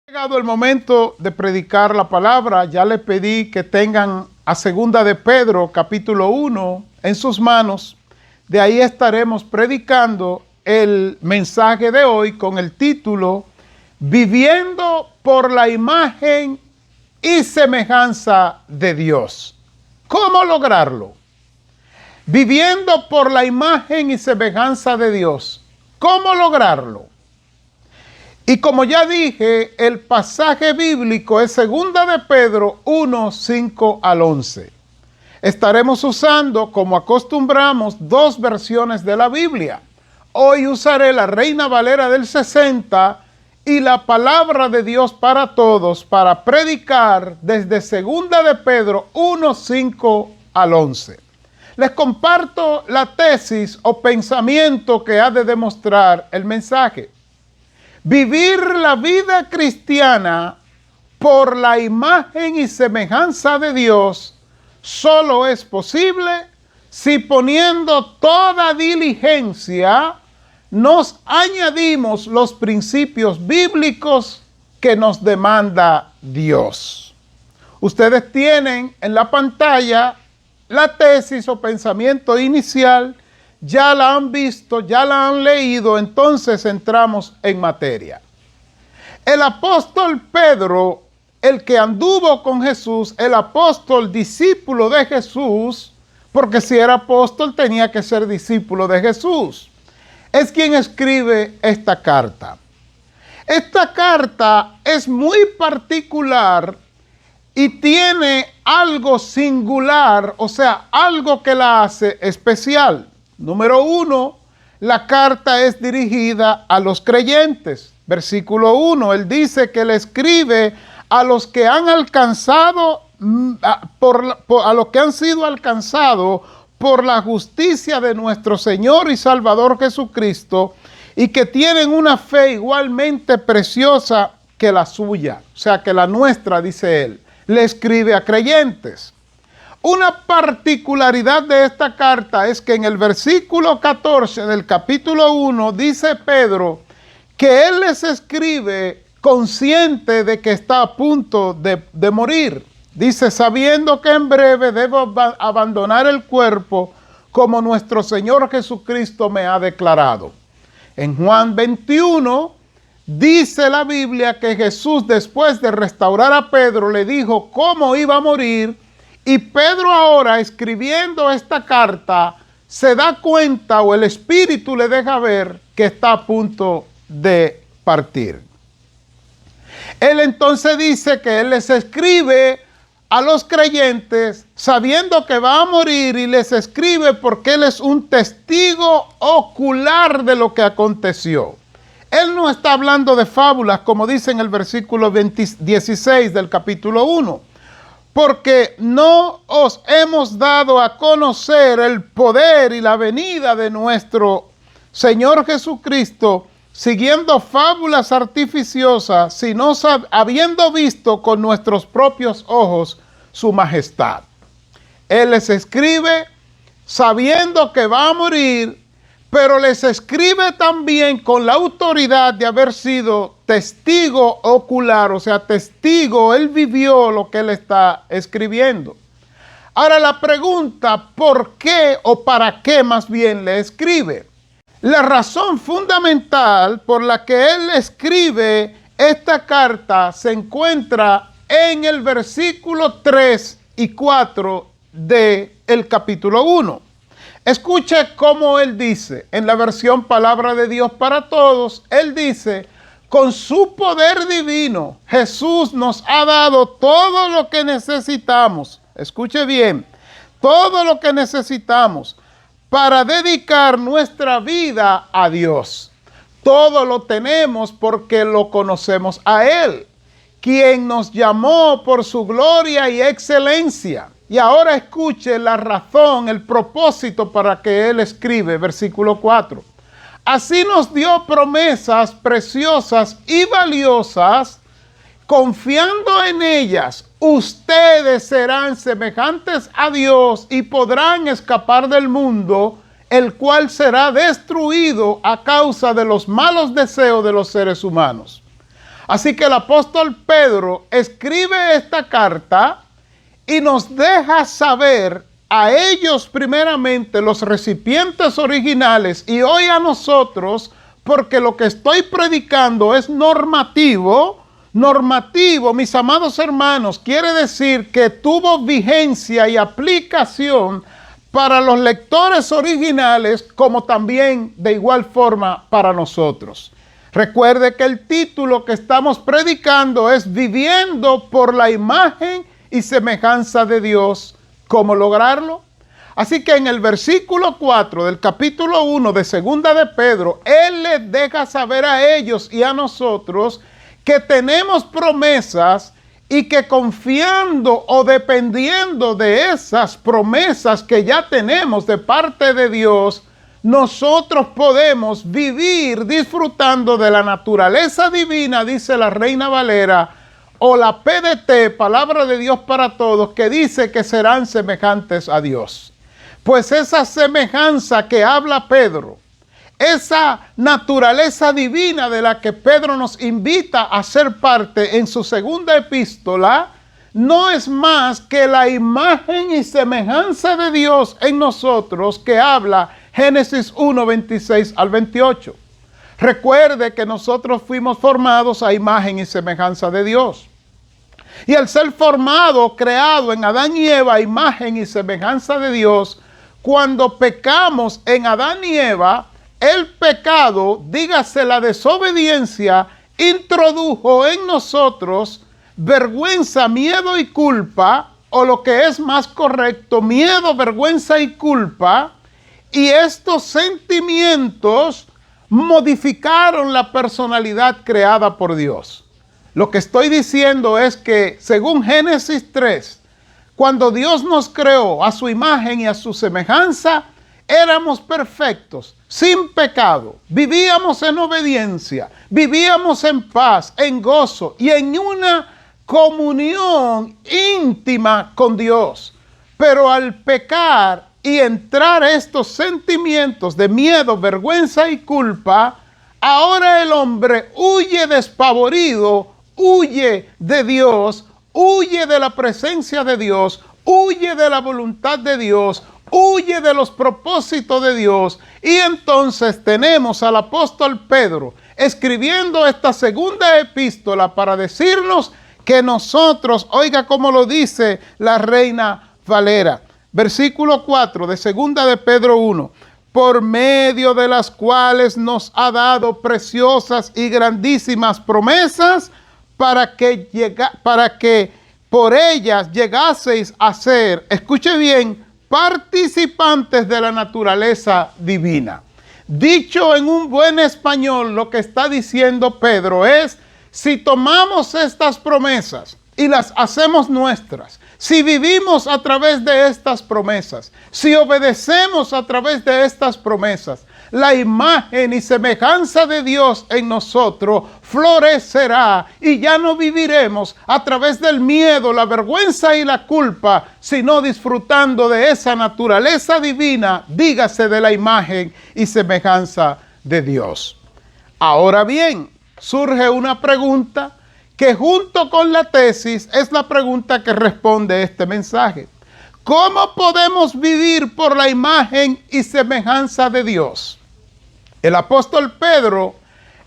Llegado el momento de predicar la palabra, ya le pedí que tengan a Segunda de Pedro, capítulo 1, en sus manos. De ahí estaremos predicando el mensaje de hoy con el título Viviendo por la imagen y semejanza de Dios. ¿Cómo lograrlo? Viviendo por la imagen y semejanza de Dios. ¿Cómo lograrlo? Y como ya dije, el pasaje bíblico es 2 de Pedro 1, 5 al 11. Estaremos usando, como acostumbramos, dos versiones de la Biblia. Hoy usaré la Reina Valera del 60 y la Palabra de Dios para Todos para predicar desde 2 de Pedro 1, 5 al 11. Les comparto la tesis o pensamiento que ha de demostrar el mensaje. Vivir la vida cristiana por la imagen y semejanza de Dios solo es posible si poniendo toda diligencia nos añadimos los principios bíblicos que nos demanda Dios. Ustedes tienen en la pantalla la tesis o pensamiento inicial. Ya la han visto, ya la han leído, entonces entramos en materia. El apóstol Pedro, el que anduvo con Jesús, el apóstol discípulo de Jesús, porque si era apóstol tenía que ser discípulo de Jesús, es quien escribe esta carta. Esta carta es muy particular y tiene algo singular, o sea, algo que la hace especial. Número 1, la carta es dirigida a los creyentes. Versículo 1, él dice que le escribe a los que han alcanzado, a los que han sido alcanzados por la justicia de nuestro Señor y Salvador Jesucristo y que tienen una fe igualmente preciosa que la suya, o sea, que la nuestra, dice él. Le escribe a creyentes. Una particularidad de esta carta es que en el versículo 14 del capítulo 1 dice Pedro que él les escribe consciente de que está a punto de morir. Dice, sabiendo que en breve debo abandonar el cuerpo como nuestro Señor Jesucristo me ha declarado. En Juan 21 dice la Biblia que Jesús, después de restaurar a Pedro, le dijo cómo iba a morir. Y Pedro ahora, escribiendo esta carta, se da cuenta, o el Espíritu le deja ver, que está a punto de partir. Él entonces dice que él les escribe a los creyentes sabiendo que va a morir, y les escribe porque él es un testigo ocular de lo que aconteció. Él no está hablando de fábulas, como dice en el versículo 16 del capítulo 1. Porque no os hemos dado a conocer el poder y la venida de nuestro Señor Jesucristo, siguiendo fábulas artificiosas, sino habiendo visto con nuestros propios ojos su majestad. Él les escribe sabiendo que va a morir, pero les escribe también con la autoridad de haber sido testigo ocular, o sea, testigo, él vivió lo que él está escribiendo. Ahora la pregunta, ¿por qué o para qué más bien le escribe? La razón fundamental por la que él escribe esta carta se encuentra en el versículo 3 y 4 del capítulo 1. Escuche cómo él dice, en la versión Palabra de Dios para Todos, él dice, con su poder divino, Jesús nos ha dado todo lo que necesitamos. Escuche bien, todo lo que necesitamos para dedicar nuestra vida a Dios. Todo lo tenemos porque lo conocemos a Él, quien nos llamó por su gloria y excelencia. Y ahora escuche la razón, el propósito para que él escribe, versículo 4. Así nos dio promesas preciosas y valiosas, confiando en ellas, ustedes serán semejantes a Dios y podrán escapar del mundo, el cual será destruido a causa de los malos deseos de los seres humanos. Así que el apóstol Pedro escribe esta carta y nos deja saber a ellos primeramente, los recipientes originales, y hoy a nosotros, porque lo que estoy predicando es normativo. Normativo, mis amados hermanos, quiere decir que tuvo vigencia y aplicación para los lectores originales, como también de igual forma para nosotros. Recuerde que el título que estamos predicando es Viviendo por la imagen y semejanza de Dios. ¿Cómo lograrlo? Así que en el versículo 4 del capítulo 1 de Segunda de Pedro, él les deja saber a ellos y a nosotros que tenemos promesas y que confiando o dependiendo de esas promesas que ya tenemos de parte de Dios, nosotros podemos vivir disfrutando de la naturaleza divina, dice la Reina Valera, o la PDT, Palabra de Dios para Todos, que dice que serán semejantes a Dios. Pues esa semejanza que habla Pedro, esa naturaleza divina de la que Pedro nos invita a ser parte en su segunda epístola, no es más que la imagen y semejanza de Dios en nosotros que habla Génesis 1, 26 al 28. Recuerde que nosotros fuimos formados a imagen y semejanza de Dios. Y al ser formado, creado en Adán y Eva, a imagen y semejanza de Dios, cuando pecamos en Adán y Eva, el pecado, dígase la desobediencia, introdujo en nosotros vergüenza, miedo y culpa, o lo que es más correcto, miedo, vergüenza y culpa, y estos sentimientos modificaron la personalidad creada por Dios. Lo que estoy diciendo es que, según Génesis 3, cuando Dios nos creó a su imagen y a su semejanza, éramos perfectos, sin pecado, vivíamos en obediencia, vivíamos en paz, en gozo y en una comunión íntima con Dios. Pero al pecar y entrar estos sentimientos de miedo, vergüenza y culpa, ahora el hombre huye despavorido, huye de Dios, huye de la presencia de Dios, huye de la voluntad de Dios, huye de los propósitos de Dios. Y entonces tenemos al apóstol Pedro escribiendo esta segunda epístola para decirnos que nosotros, oiga cómo lo dice la Reina Valera, versículo 4 de segunda de Pedro 1, por medio de las cuales nos ha dado preciosas y grandísimas promesas, para que por ellas llegaseis a ser, escuche bien, participantes de la naturaleza divina. Dicho en un buen español, lo que está diciendo Pedro es, si tomamos estas promesas y las hacemos nuestras, si vivimos a través de estas promesas, si obedecemos a través de estas promesas, la imagen y semejanza de Dios en nosotros florecerá y ya no viviremos a través del miedo, la vergüenza y la culpa, sino disfrutando de esa naturaleza divina, dígase de la imagen y semejanza de Dios. Ahora bien, surge una pregunta que junto con la tesis es la pregunta que responde este mensaje. ¿Cómo podemos vivir por la imagen y semejanza de Dios? El apóstol Pedro,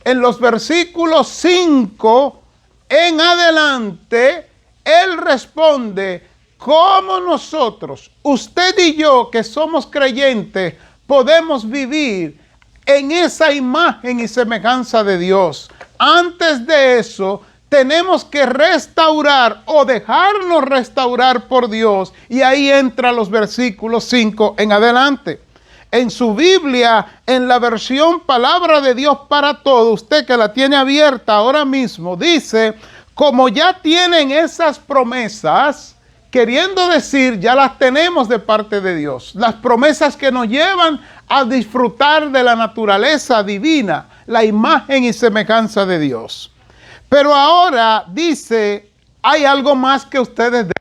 en los versículos 5 en adelante, él responde cómo nosotros, usted y yo que somos creyentes, podemos vivir en esa imagen y semejanza de Dios. Antes de eso, tenemos que restaurar o dejarnos restaurar por Dios. Y ahí entran los versículos 5 en adelante. En su Biblia, en la versión Palabra de Dios para Todos, usted que la tiene abierta ahora mismo, dice, como ya tienen esas promesas, queriendo decir, ya las tenemos de parte de Dios. Las promesas que nos llevan a disfrutar de la naturaleza divina, la imagen y semejanza de Dios. Pero ahora dice, hay algo más que ustedes deben.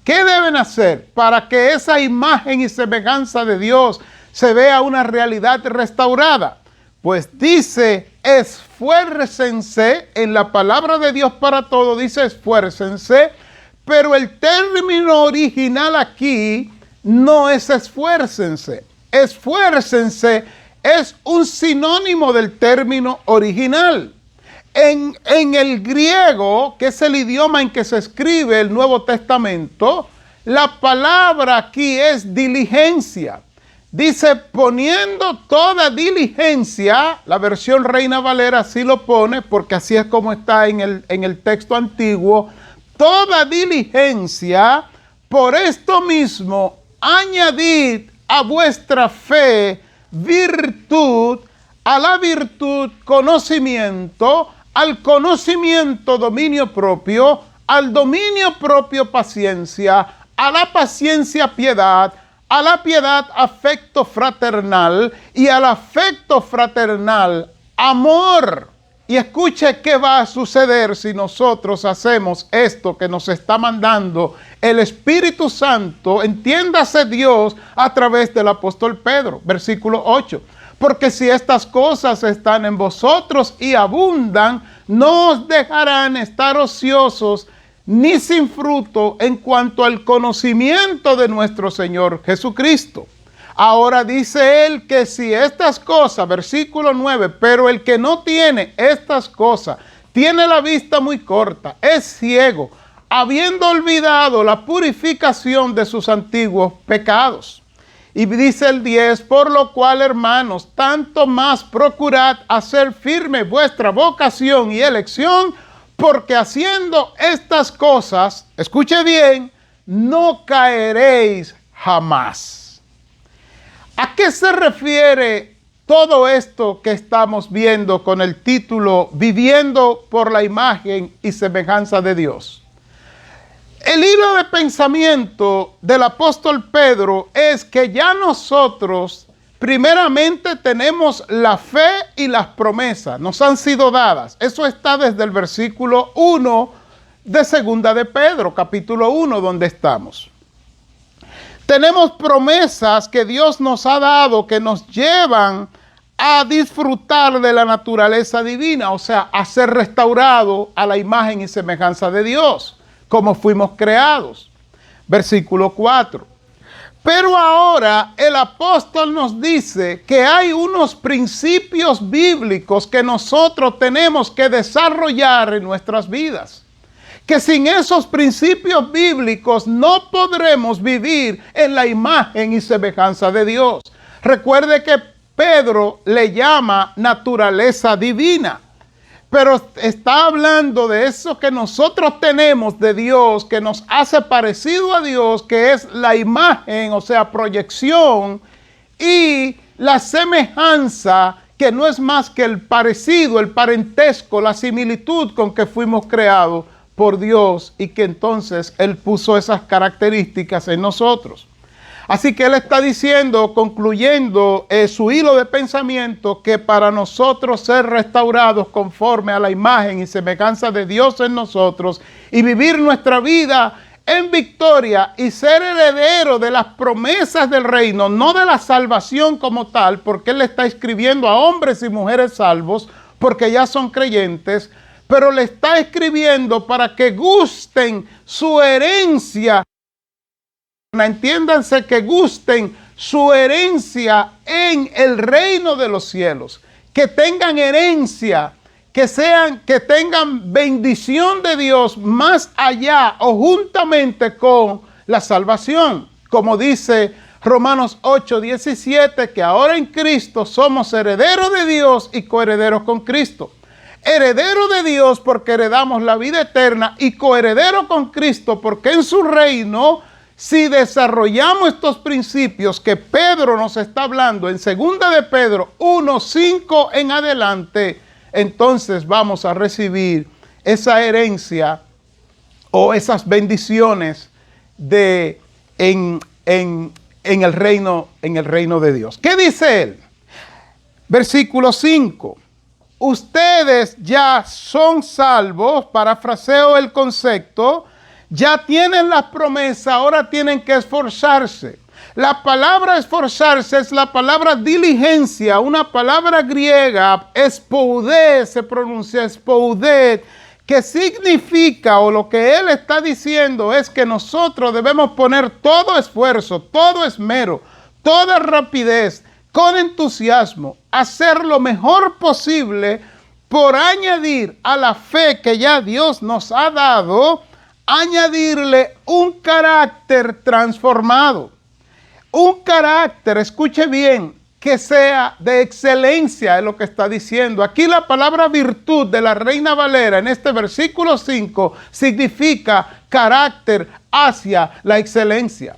¿Qué deben hacer para que esa imagen y semejanza de Dios se vea una realidad restaurada? Pues dice, esfuércense, en la palabra de Dios para todo dice esfuércense, pero el término original aquí no es esfuércense. Esfuércense es un sinónimo del término original. En el griego, que es el idioma en que se escribe el Nuevo Testamento, la palabra aquí es diligencia. Dice, poniendo toda diligencia, la versión Reina Valera así lo pone, porque así es como está en el texto antiguo, toda diligencia, por esto mismo, añadid a vuestra fe virtud, a la virtud conocimiento, al conocimiento dominio propio, al dominio propio paciencia, a la paciencia piedad, a la piedad afecto fraternal y al afecto fraternal amor. Y escuche qué va a suceder si nosotros hacemos esto que nos está mandando el Espíritu Santo, entiéndase Dios a través del apóstol Pedro, versículo 8. Porque si estas cosas están en vosotros y abundan, no os dejarán estar ociosos ni sin fruto en cuanto al conocimiento de nuestro Señor Jesucristo. Ahora dice él que si estas cosas, versículo 9, pero el que no tiene estas cosas, tiene la vista muy corta, es ciego, habiendo olvidado la purificación de sus antiguos pecados. Y dice el 10, por lo cual, hermanos, tanto más procurad hacer firme vuestra vocación y elección, porque haciendo estas cosas, escuche bien, no caeréis jamás. ¿A qué se refiere todo esto que estamos viendo con el título Viviendo por la imagen y semejanza de Dios? El hilo de pensamiento del apóstol Pedro es que ya nosotros primeramente tenemos la fe y las promesas, nos han sido dadas. Eso está desde el versículo 1 de Segunda de Pedro, capítulo 1, donde estamos. Tenemos promesas que Dios nos ha dado que nos llevan a disfrutar de la naturaleza divina, o sea, a ser restaurado a la imagen y semejanza de Dios, como fuimos creados. Versículo 4. Pero ahora el apóstol nos dice que hay unos principios bíblicos que nosotros tenemos que desarrollar en nuestras vidas. Que sin esos principios bíblicos no podremos vivir en la imagen y semejanza de Dios. Recuerde que Pedro le llama naturaleza divina, pero está hablando de eso que nosotros tenemos de Dios, que nos hace parecido a Dios, que es la imagen, o sea, proyección, y la semejanza, que no es más que el parecido, el parentesco, la similitud con que fuimos creados por Dios y que entonces Él puso esas características en nosotros. Así que Él está diciendo, concluyendo su hilo de pensamiento, que para nosotros ser restaurados conforme a la imagen y semejanza de Dios en nosotros y vivir nuestra vida en victoria y ser heredero de las promesas del reino, no de la salvación como tal, porque Él le está escribiendo a hombres y mujeres salvos, porque ya son creyentes, pero le está escribiendo para que gusten su herencia. Entiéndanse, que gusten su herencia en el reino de los cielos, que tengan herencia, que tengan bendición de Dios más allá o juntamente con la salvación, como dice Romanos 8:17, que ahora en Cristo somos herederos de Dios y coherederos con Cristo. Heredero de Dios porque heredamos la vida eterna y coheredero con Cristo porque en su reino, si desarrollamos estos principios que Pedro nos está hablando en 2 de Pedro 1:5 en adelante, entonces vamos a recibir esa herencia o esas bendiciones en el reino de Dios. ¿Qué dice él? Versículo 5. Ustedes ya son salvos, parafraseo el concepto, ya tienen las promesas, ahora tienen que esforzarse. La palabra esforzarse es la palabra diligencia, una palabra griega, espoudé, se pronuncia espoudé, que significa, o lo que él está diciendo es que nosotros debemos poner todo esfuerzo, todo esmero, toda rapidez, con entusiasmo, hacer lo mejor posible por añadir a la fe que ya Dios nos ha dado, añadirle un carácter transformado. Un carácter, escuche bien, que sea de excelencia, es lo que está diciendo. Aquí la palabra virtud de la Reina Valera en este versículo 5 significa carácter hacia la excelencia.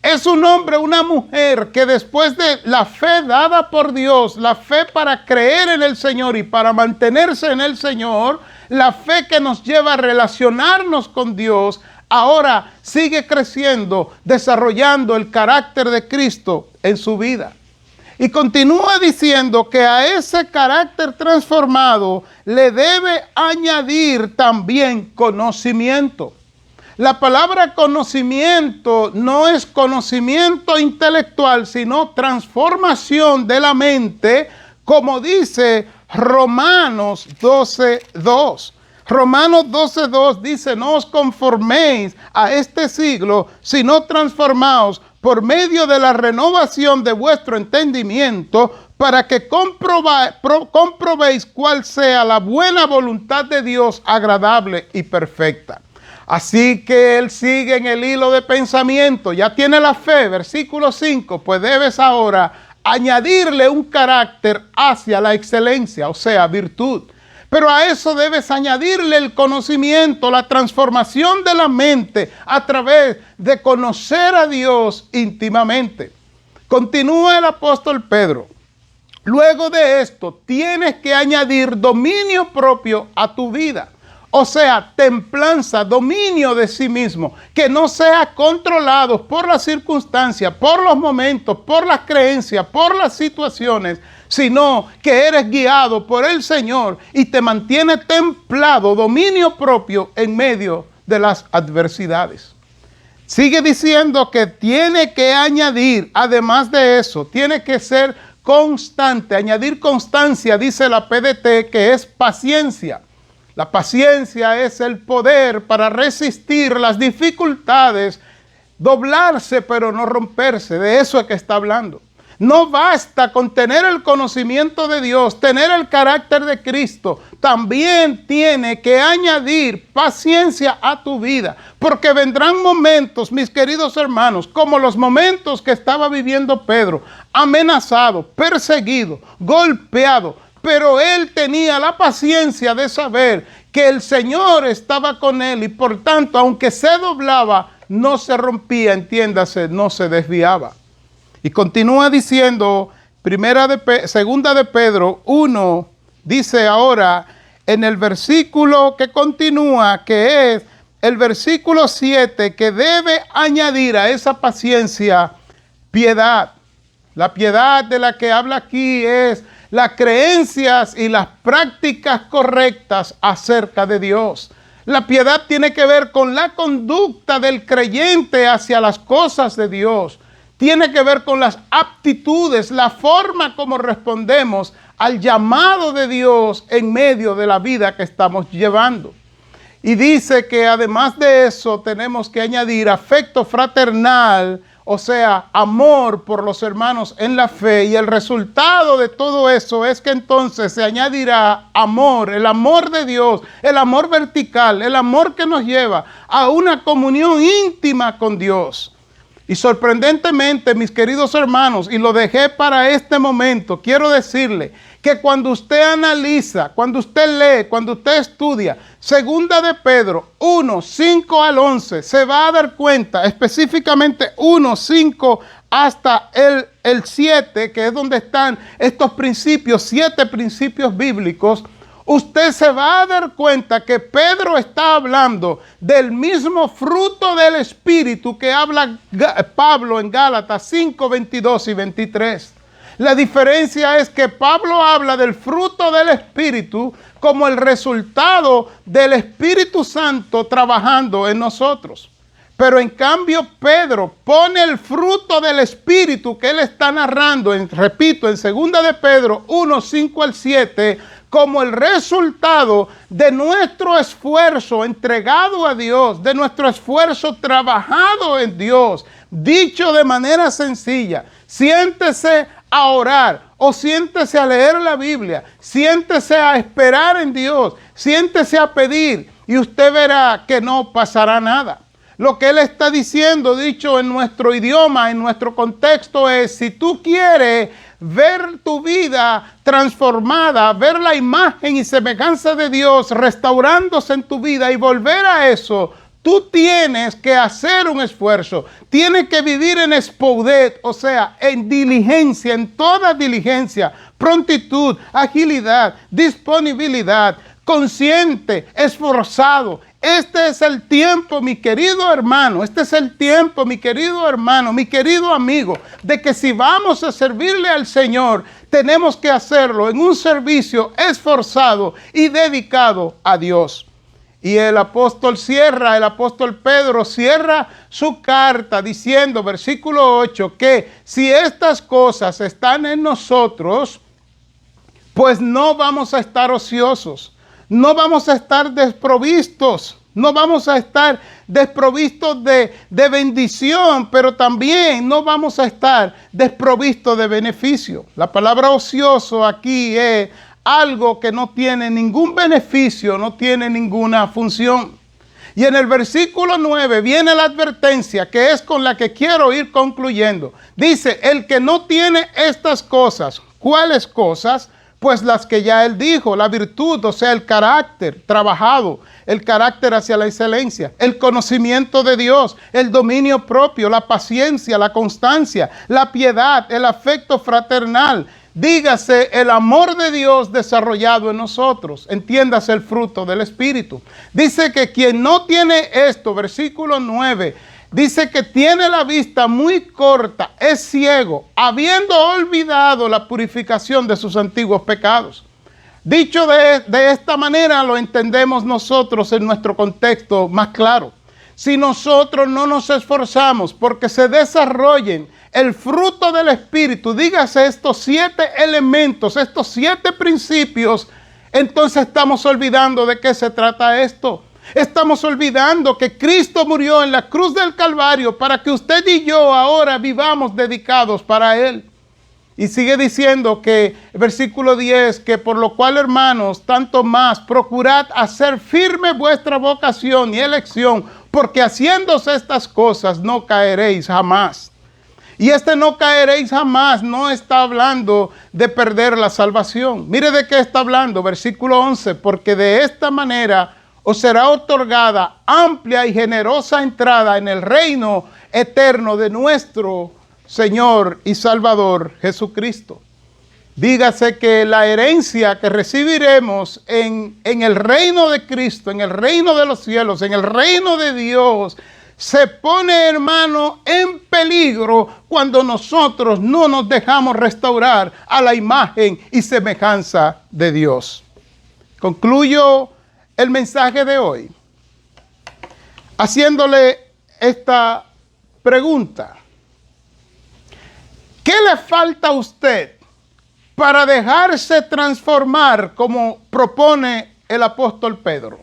Es un hombre, una mujer que después de la fe dada por Dios, la fe para creer en el Señor y para mantenerse en el Señor, la fe que nos lleva a relacionarnos con Dios, ahora sigue creciendo, desarrollando el carácter de Cristo en su vida. Y continúa diciendo que a ese carácter transformado le debe añadir también conocimiento. La palabra conocimiento no es conocimiento intelectual, sino transformación de la mente, como dice Romanos 12:2. Romanos 12:2 dice, no os conforméis a este siglo, sino transformaos por medio de la renovación de vuestro entendimiento, para que comprobéis cuál sea la buena voluntad de Dios, agradable y perfecta. Así que él sigue en el hilo de pensamiento, ya tiene la fe, versículo 5, pues debes ahora añadirle un carácter hacia la excelencia, o sea, virtud. Pero a eso debes añadirle el conocimiento, la transformación de la mente a través de conocer a Dios íntimamente. Continúa el apóstol Pedro. Luego de esto, tienes que añadir dominio propio a tu vida. O sea, templanza, dominio de sí mismo, que no sea controlado por las circunstancias, por los momentos, por las creencias, por las situaciones, sino que eres guiado por el Señor y te mantiene templado, dominio propio en medio de las adversidades. Sigue diciendo que tiene que añadir, además de eso, tiene que ser constante. Añadir constancia, dice la PDT, que es paciencia. La paciencia es el poder para resistir las dificultades, doblarse pero no romperse. De eso es que está hablando. No basta con tener el conocimiento de Dios, tener el carácter de Cristo. También tiene que añadir paciencia a tu vida. Porque vendrán momentos, mis queridos hermanos, como los momentos que estaba viviendo Pedro. Amenazado, perseguido, golpeado. Pero él tenía la paciencia de saber que el Señor estaba con él y por tanto, aunque se doblaba, no se rompía, entiéndase, no se desviaba. Y continúa diciendo, segunda de Pedro 1, dice ahora en el versículo que continúa, que es el versículo 7, que debe añadir a esa paciencia piedad. La piedad de la que habla aquí es las creencias y las prácticas correctas acerca de Dios. La piedad tiene que ver con la conducta del creyente hacia las cosas de Dios. Tiene que ver con las aptitudes, la forma como respondemos al llamado de Dios en medio de la vida que estamos llevando. Y dice que además de eso tenemos que añadir afecto fraternal, o sea, amor por los hermanos en la fe. Y el resultado de todo eso es que entonces se añadirá amor, el amor de Dios, el amor vertical, el amor que nos lleva a una comunión íntima con Dios. Y sorprendentemente, mis queridos hermanos, y lo dejé para este momento, quiero decirle que cuando usted analiza, cuando usted lee, cuando usted estudia, segunda de Pedro 1, 5 al 11, se va a dar cuenta, específicamente 1, 5 hasta el 7, que es donde están estos principios, 7 principios bíblicos. Usted se va a dar cuenta que Pedro está hablando del mismo fruto del Espíritu que habla Pablo en Gálatas 5, 22 y 23. La diferencia es que Pablo habla del fruto del Espíritu como el resultado del Espíritu Santo trabajando en nosotros. Pero en cambio Pedro pone el fruto del Espíritu que él está narrando, repito, en 2 de Pedro 1, 5 al 7, como el resultado de nuestro esfuerzo entregado a Dios, de nuestro esfuerzo trabajado en Dios. Dicho de manera sencilla, siéntese a orar o siéntese a leer la Biblia, siéntese a esperar en Dios, siéntese a pedir y usted verá que no pasará nada. Lo que él está diciendo, dicho en nuestro idioma, en nuestro contexto, es: si tú quieres ver tu vida transformada, ver la imagen y semejanza de Dios restaurándose en tu vida y volver a eso, tú tienes que hacer un esfuerzo. Tienes que vivir en espoudet, o sea, en diligencia, en toda diligencia, prontitud, agilidad, disponibilidad, consciente, esforzado. Este es el tiempo, mi querido hermano, este es el tiempo, mi querido hermano, mi querido amigo, de que si vamos a servirle al Señor, tenemos que hacerlo en un servicio esforzado y dedicado a Dios. Y el apóstol Pedro cierra su carta diciendo, versículo 8, que si estas cosas están en nosotros, pues no vamos a estar ociosos. No vamos a estar desprovistos, no vamos a estar desprovistos de bendición, pero también no vamos a estar desprovistos de beneficio. La palabra ocioso aquí es algo que no tiene ningún beneficio, no tiene ninguna función. Y en el versículo 9 viene la advertencia que es con la que quiero ir concluyendo. Dice, el que no tiene estas cosas, ¿cuáles cosas? Pues las que ya él dijo, la virtud, o sea, el carácter trabajado, el carácter hacia la excelencia, el conocimiento de Dios, el dominio propio, la paciencia, la constancia, la piedad, el afecto fraternal, dígase el amor de Dios desarrollado en nosotros, entiéndase el fruto del Espíritu. Dice que quien no tiene esto, versículo 9, dice que tiene la vista muy corta, es ciego, habiendo olvidado la purificación de sus antiguos pecados. Dicho de esta manera, lo entendemos nosotros en nuestro contexto más claro. Si nosotros no nos esforzamos porque se desarrollen el fruto del Espíritu, dígase estos 7 elementos, estos 7 principios, entonces estamos olvidando de qué se trata esto. Estamos olvidando que Cristo murió en la cruz del Calvario para que usted y yo ahora vivamos dedicados para Él. Y sigue diciendo que, versículo 10, que por lo cual, hermanos, tanto más, procurad hacer firme vuestra vocación y elección, porque haciéndose estas cosas no caeréis jamás. Y este no caeréis jamás no está hablando de perder la salvación. Mire de qué está hablando, versículo 11, porque de esta manera os será otorgada amplia y generosa entrada en el reino eterno de nuestro Señor y Salvador Jesucristo. Dígase que la herencia que recibiremos en el reino de Cristo, en el reino de los cielos, en el reino de Dios, se pone, hermano, en peligro cuando nosotros no nos dejamos restaurar a la imagen y semejanza de Dios. Concluyo el mensaje de hoy haciéndole esta pregunta. ¿Qué le falta a usted para dejarse transformar como propone el apóstol Pedro?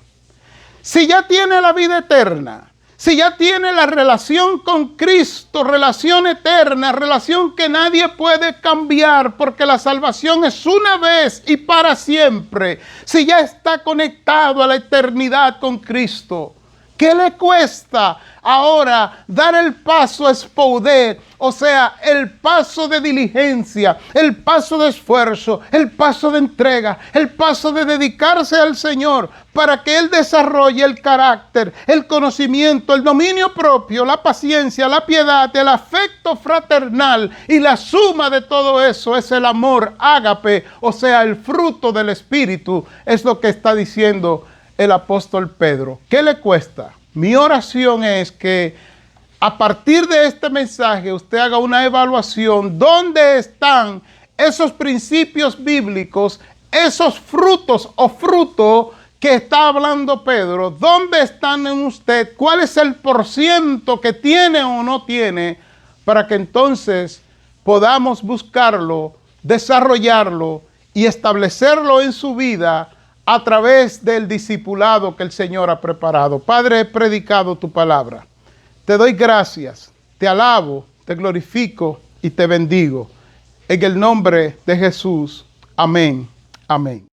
Si ya tiene la vida eterna, si ya tiene la relación con Cristo, relación eterna, relación que nadie puede cambiar porque la salvación es una vez y para siempre, si ya está conectado a la eternidad con Cristo, ¿qué le cuesta ahora dar el paso espoudet? O sea, el paso de diligencia, el paso de esfuerzo, el paso de entrega, el paso de dedicarse al Señor para que Él desarrolle el carácter, el conocimiento, el dominio propio, la paciencia, la piedad, el afecto fraternal, y la suma de todo eso es el amor ágape, o sea, el fruto del Espíritu, es lo que está diciendo el apóstol Pedro. ¿Qué le cuesta? Mi oración es que a partir de este mensaje usted haga una evaluación. ¿Dónde están esos principios bíblicos, esos frutos o fruto que está hablando Pedro, ¿dónde están en usted? ¿Cuál es el porciento que tiene o no tiene para que entonces podamos buscarlo, desarrollarlo y establecerlo en su vida a través del discipulado que el Señor ha preparado? Padre, he predicado tu palabra. Te doy gracias, te alabo, te glorifico y te bendigo. En el nombre de Jesús. Amén. Amén.